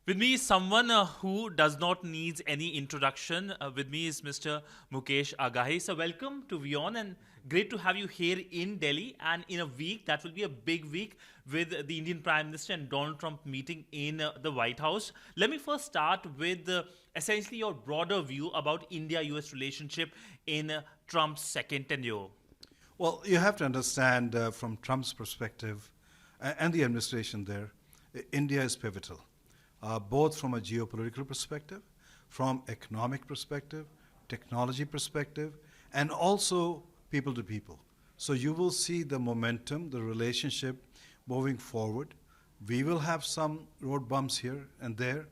With me is someone who does not need any introduction. With me is Mr. Mukesh Aghi. So welcome to WION and great to have you here in Delhi. And in a week, that will be a big week with the Indian Prime Minister and Donald Trump meeting in the White House. Let me first start with essentially your broader view about India-US relationship in Trump's second tenure. Well, you have to understand from Trump's perspective and the administration there, India is pivotal, both from a geopolitical perspective, from economic perspective, technology perspective, and also people to people. So you will see the momentum, the relationship moving forward. We will have some road bumps here and there,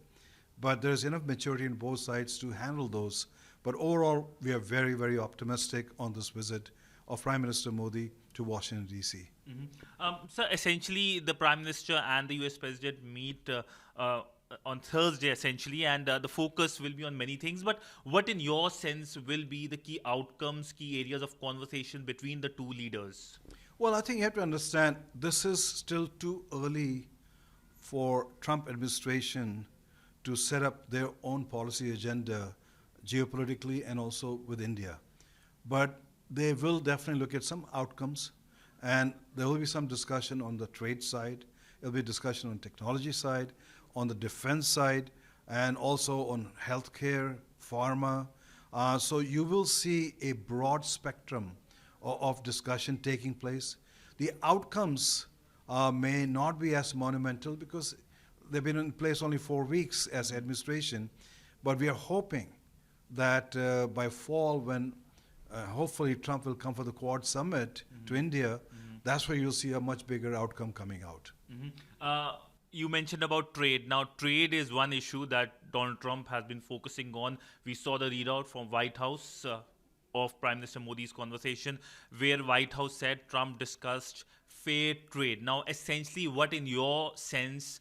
but there's enough maturity on both sides to handle those. But overall, we are very, very optimistic on this visit of Prime Minister Modi to Washington, D.C. So essentially, the Prime Minister and the US President meet on Thursday, essentially, and the focus will be on many things. But what, in your sense, will be the key outcomes, key areas of conversation between the two leaders? Well, I think you have to understand this is still too early for Trump administration to set up their own policy agenda geopolitically and also with India. But they will definitely look at some outcomes, and there will be some discussion on the trade side. There will be discussion on technology side, on the defense side, and also on healthcare, pharma. So you will see a broad spectrum of discussion taking place. The outcomes may not be as monumental because they've been in place only 4 weeks as administration, but we are hoping that by fall, when hopefully Trump will come for the Quad Summit to India, that's where you'll see a much bigger outcome coming out. You mentioned about trade. Now, trade is one issue that Donald Trump has been focusing on. We saw the readout from White House of Prime Minister Modi's conversation, where White House said Trump discussed fair trade. Now, essentially, what in your sense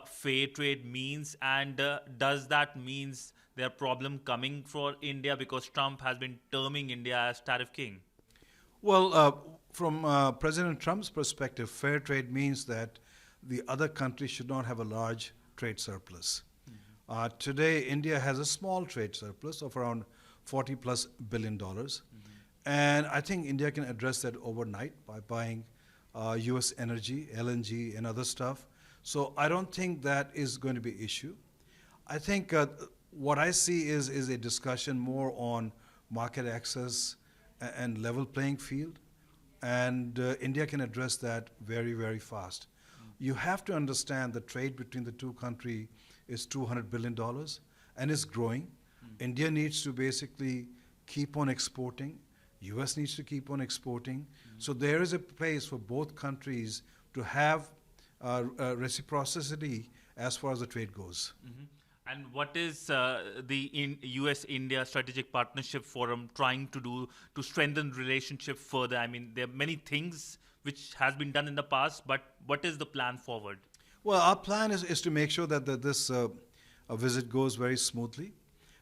fair trade means, and does that means there are problem coming for India because Trump has been terming India as tariff king? Well, from President Trump's perspective, fair trade means that the other countries should not have a large trade surplus. Today, India has a small trade surplus of around $40+ billion. And I think India can address that overnight by buying US energy, LNG, and other stuff. So I don't think that is going to be an issue. I think what I see is a discussion more on market access and level playing field. And India can address that very, very fast. You have to understand the trade between the two countries is $200 billion and is growing. India needs to basically keep on exporting. US needs to keep on exporting. So there is a place for both countries to have reciprocity as far as the trade goes. And what is the US-India Strategic Partnership Forum trying to do to strengthen relationship further? I mean, there are many things which has been done in the past, but what is the plan forward? Well, our plan is to make sure that this visit goes very smoothly.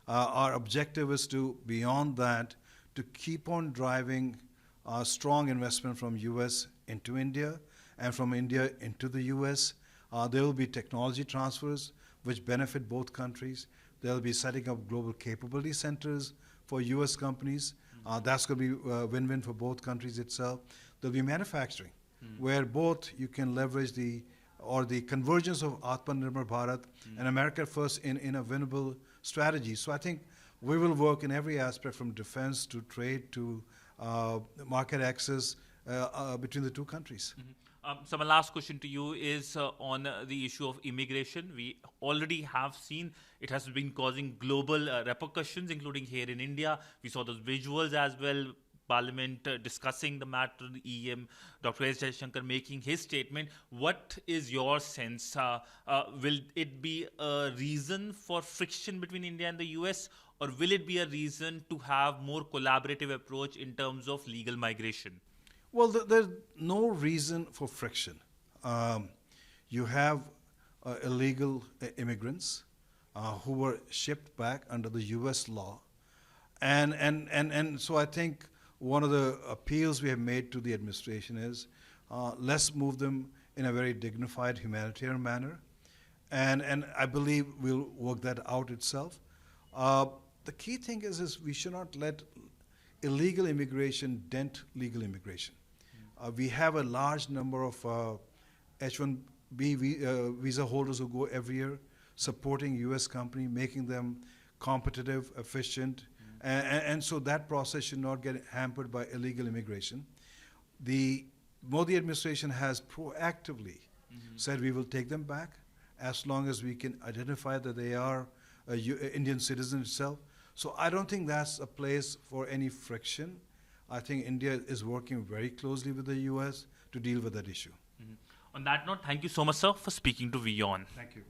Our objective is to, beyond that, to keep on driving strong investment from US into India and from India into the US. There will be technology transfers which benefit both countries. There will be setting up global capability centers for US companies. That's going to be a win-win for both countries itself. There'll be manufacturing, where both you can leverage the convergence of Atmanirbhar Bharat and America First in a winnable strategy. So I think we will work in every aspect from defense to trade to market access between the two countries. So my last question to you is on the issue of immigration. We already have seen it has been causing global repercussions, including here in India. We saw those visuals as well. Parliament discussing the matter, the EM, Dr. S. Jaishankar making his statement. What is your sense? Will it be a reason for friction between India and the US, or will it be a reason to have more collaborative approach in terms of legal migration? Well, there's no reason for friction. You have illegal immigrants who were shipped back under the US law. And so I think one of the appeals we have made to the administration is let's move them in a very dignified humanitarian manner. and I believe we'll work that out itself. The key thing is we should not let illegal immigration dent legal immigration. We have a large number of H-1B visa holders who go every year, supporting U.S. company, making them competitive, efficient, and so that process should not get hampered by illegal immigration. The Modi administration has proactively said we will take them back as long as we can identify that they are a Indian citizen itself. So I don't think that's a place for any friction. I think India is working very closely with the US to deal with that issue. On that note, thank you so much, sir, for speaking to WION. Thank you.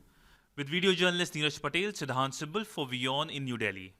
With video journalist Neeraj Patel, Sidhant Sibal for WION in New Delhi.